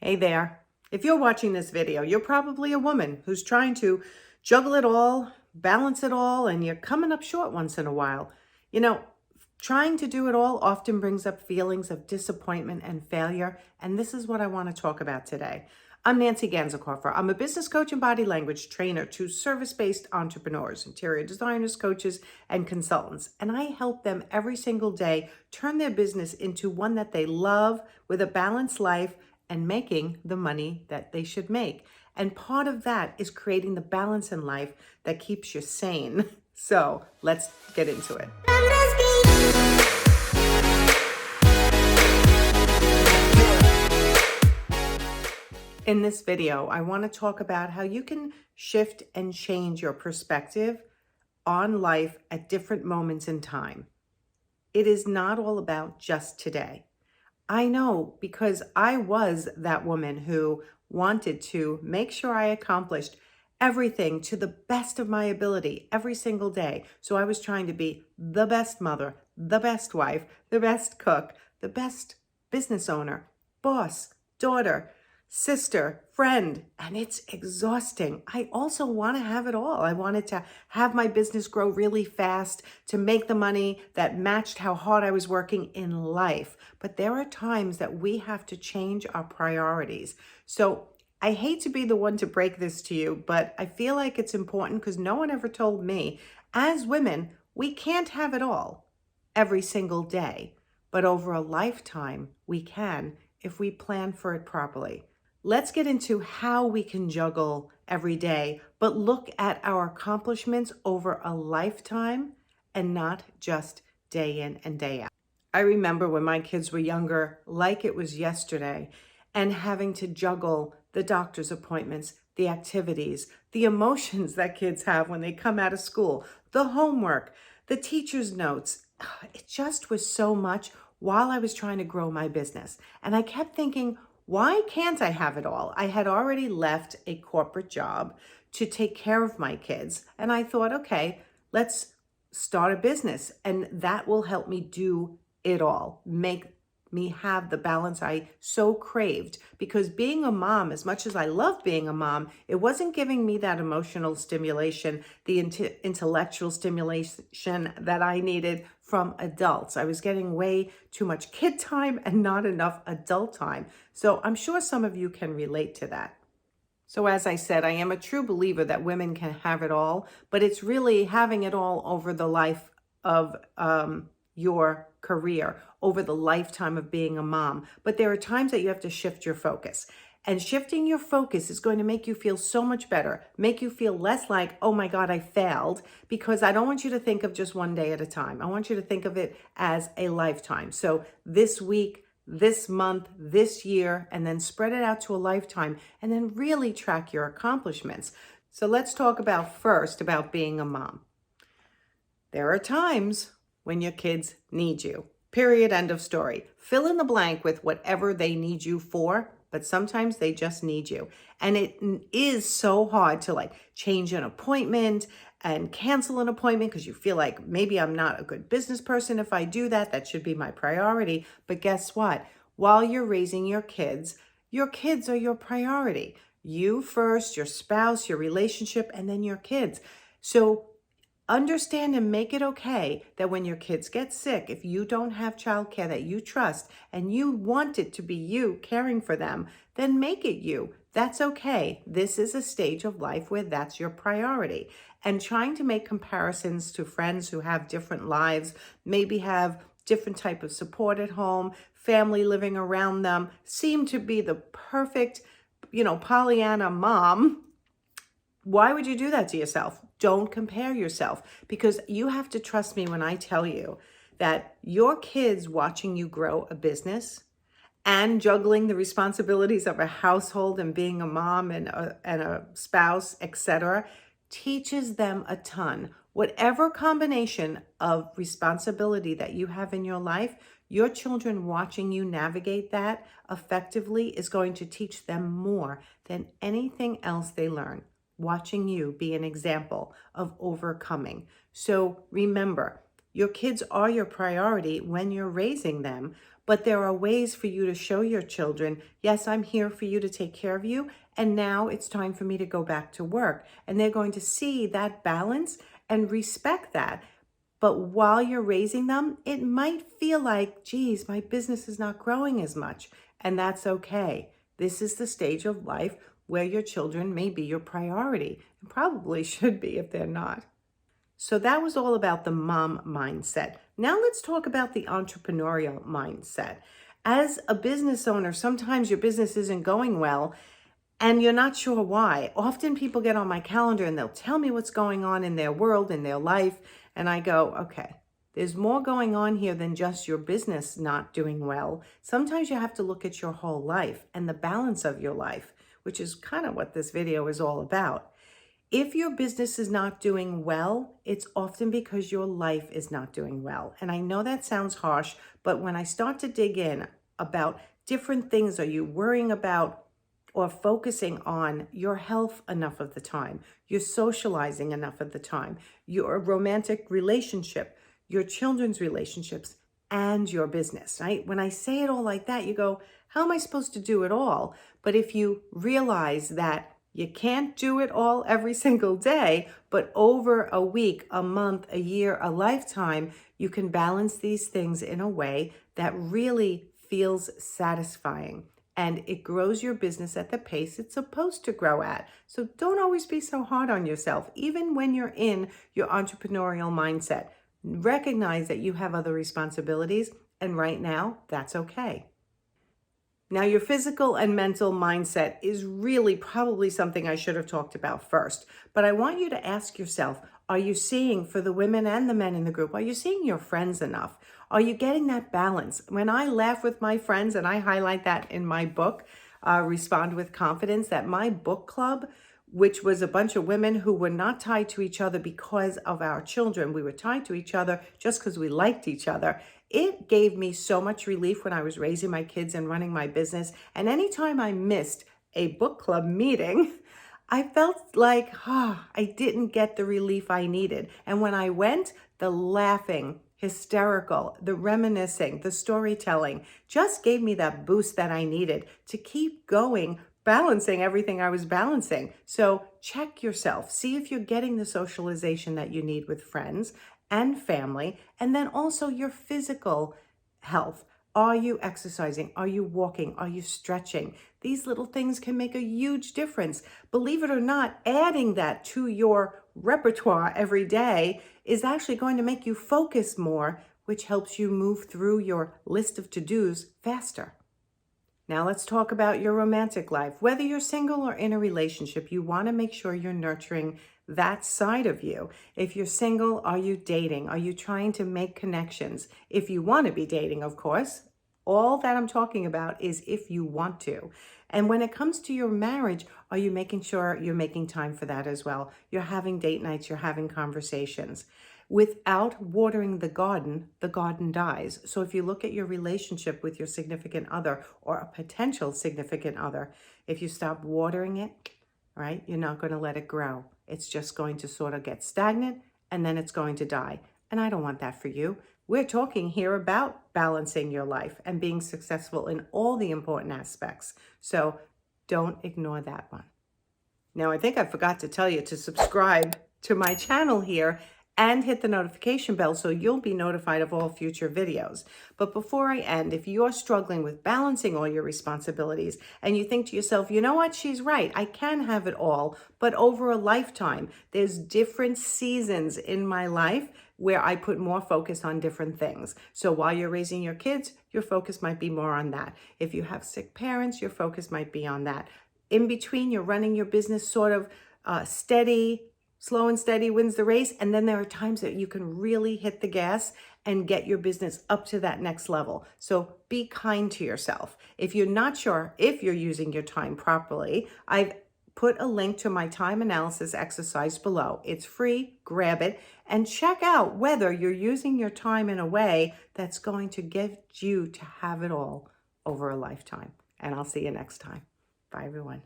Hey there. If you're watching this video, you're probably a woman who's trying to juggle it all, balance it all, and you're coming up short once in a while. You know, Trying to do it all often brings up feelings of disappointment and failure, and this is what I want to talk about today. I'm Nancy Ganzekaufer. I'm a business coach and body language trainer to service-based entrepreneurs, interior designers, coaches, and consultants. And I help them every single day turn their business into one that they love with a balanced life and making the money that they should make. And part of that is creating the balance in life that keeps you sane. So let's get into it. In this video, I want to talk about how you can shift and change your perspective on life at different moments in time. It is not all about just today. I know, because I was that woman who wanted to make sure I accomplished everything to the best of my ability every single day. So I was trying to be the best mother, the best wife, the best cook, the best business owner, boss, daughter, sister, friend, and it's exhausting. I also want to have it all. I wanted to have my business grow really fast, to make the money that matched how hard I was working in life. But there are times that we have to change our priorities. So I hate to be the one to break this to you, but I feel like it's important because no one ever told me, as women, we can't have it all every single day. But over a lifetime, we can if we plan for it properly. Let's get into how we can juggle every day, but look at our accomplishments over a lifetime and not just day in and day out. I remember when my kids were younger, like it was yesterday, and having to juggle the doctor's appointments, the activities, the emotions that kids have when they come out of school, the homework, the teacher's notes. It just was so much while I was trying to grow my business. And I kept thinking, why can't I have it all? I had already left a corporate job to take care of my kids. And I thought, okay, let's start a business. And that will help me do it all, make me have the balance I so craved. Because being a mom, as much as I love being a mom, it wasn't giving me that emotional stimulation, the intellectual stimulation that I needed from adults. I was getting way too much kid time and not enough adult time. So I'm sure some of you can relate to that. So as I said, I am a true believer that women can have it all, but it's really having it all over the life of your career, over the lifetime of being a mom. But there are times that you have to shift your focus. And shifting your focus is going to make you feel so much better, make you feel less like, oh my God, I failed, because I don't want you to think of just one day at a time. I want you to think of it as a lifetime. So this week, this month, this year, and then spread it out to a lifetime, and then really track your accomplishments. So let's talk first about being a mom. There are times when your kids need you. Period. End of story. Fill in the blank with whatever they need you for, but sometimes they just need you. And it is so hard to change an appointment and cancel an appointment because you feel like maybe I'm not a good business person if I do that. That should be my priority. But guess what? While you're raising your kids are your priority. You first, your spouse, your relationship, and then your kids. So understand and make it okay that when your kids get sick, if you don't have childcare that you trust and you want it to be you caring for them, then make it you. That's okay. This is a stage of life where that's your priority. And trying to make comparisons to friends who have different lives, maybe have different type of support at home, family living around them, seem to be the perfect, Pollyanna mom. Why would you do that to yourself? Don't compare yourself, because you have to trust me when I tell you that your kids watching you grow a business and juggling the responsibilities of a household and being a mom and a spouse, etc., teaches them a ton. Whatever combination of responsibility that you have in your life, your children watching you navigate that effectively is going to teach them more than anything else they learn. Watching you be an example of overcoming. So remember, your kids are your priority when you're raising them, But there are ways for you to show your children, yes, I'm here for you to take care of you, and now it's time for me to go back to work. And they're going to see that balance and respect that. But while you're raising them, it might feel like, geez, my business is not growing as much. And that's okay. This is the stage of life where your children may be your priority, and probably should be if they're not. So that was all about the mom mindset. Now let's talk about the entrepreneurial mindset. As a business owner, sometimes your business isn't going well and you're not sure why. Often people get on my calendar and they'll tell me what's going on in their world, in their life. And I go, okay, there's more going on here than just your business not doing well. Sometimes you have to look at your whole life and the balance of your life, which is kind of what this video is all about. If your business is not doing well, it's often because your life is not doing well. And I know that sounds harsh, but when I start to dig in about different things, are you worrying about or focusing on your health enough of the time, you're socializing enough of the time, your romantic relationship, your children's relationships, and your business, right? When I say it all like that, you go, how am I supposed to do it all? But if you realize that you can't do it all every single day, but over a week, a month, a year, a lifetime, you can balance these things in a way that really feels satisfying. And it grows your business at the pace it's supposed to grow at. So don't always be so hard on yourself, even when you're in your entrepreneurial mindset. Recognize that you have other responsibilities, and right now, that's okay. Now, your physical and mental mindset is really probably something I should have talked about first. But I want you to ask yourself, are you seeing, for the women and the men in the group, are you seeing your friends enough? Are you getting that balance? When I laugh with my friends, and I highlight that in my book, Respond with Confidence, that my book club, which was a bunch of women who were not tied to each other because of our children. We were tied to each other just because we liked each other. It gave me so much relief when I was raising my kids and running my business. And anytime I missed a book club meeting, I felt like, I didn't get the relief I needed. And when I went, the laughing, hysterical, the reminiscing, the storytelling just gave me that boost that I needed to keep going, balancing everything I was balancing. So check yourself, see if you're getting the socialization that you need with friends and family, and then also your physical health. Are you exercising? Are you walking? Are you stretching? These little things can make a huge difference. Believe it or not, adding that to your repertoire every day is actually going to make you focus more, which helps you move through your list of to-dos faster. Now let's talk about your romantic life. Whether you're single or in a relationship, you want to make sure you're nurturing that side of you. If you're single, are you dating? Are you trying to make connections? If you want to be dating, of course. All that I'm talking about is if you want to. And when it comes to your marriage, are you making sure you're making time for that as well? You're having date nights, you're having conversations. Without watering the garden dies. So if you look at your relationship with your significant other or a potential significant other, if you stop watering it, right, you're not going to let it grow. It's just going to sort of get stagnant and then it's going to die. And I don't want that for you. We're talking here about balancing your life and being successful in all the important aspects. So don't ignore that one. Now, I think I forgot to tell you to subscribe to my channel here and hit the notification bell so you'll be notified of all future videos. But before I end, if you're struggling with balancing all your responsibilities and you think to yourself, you know what, she's right, I can have it all, but over a lifetime, there's different seasons in my life where I put more focus on different things. So while you're raising your kids, your focus might be more on that. If you have sick parents, your focus might be on that. In between, you're running your business sort of steady, slow and steady wins the race. And then there are times that you can really hit the gas and get your business up to that next level. So be kind to yourself. If you're not sure if you're using your time properly, I've put a link to my time analysis exercise below. It's free, grab it, and check out whether you're using your time in a way that's going to get you to have it all over a lifetime. And I'll see you next time. Bye, everyone.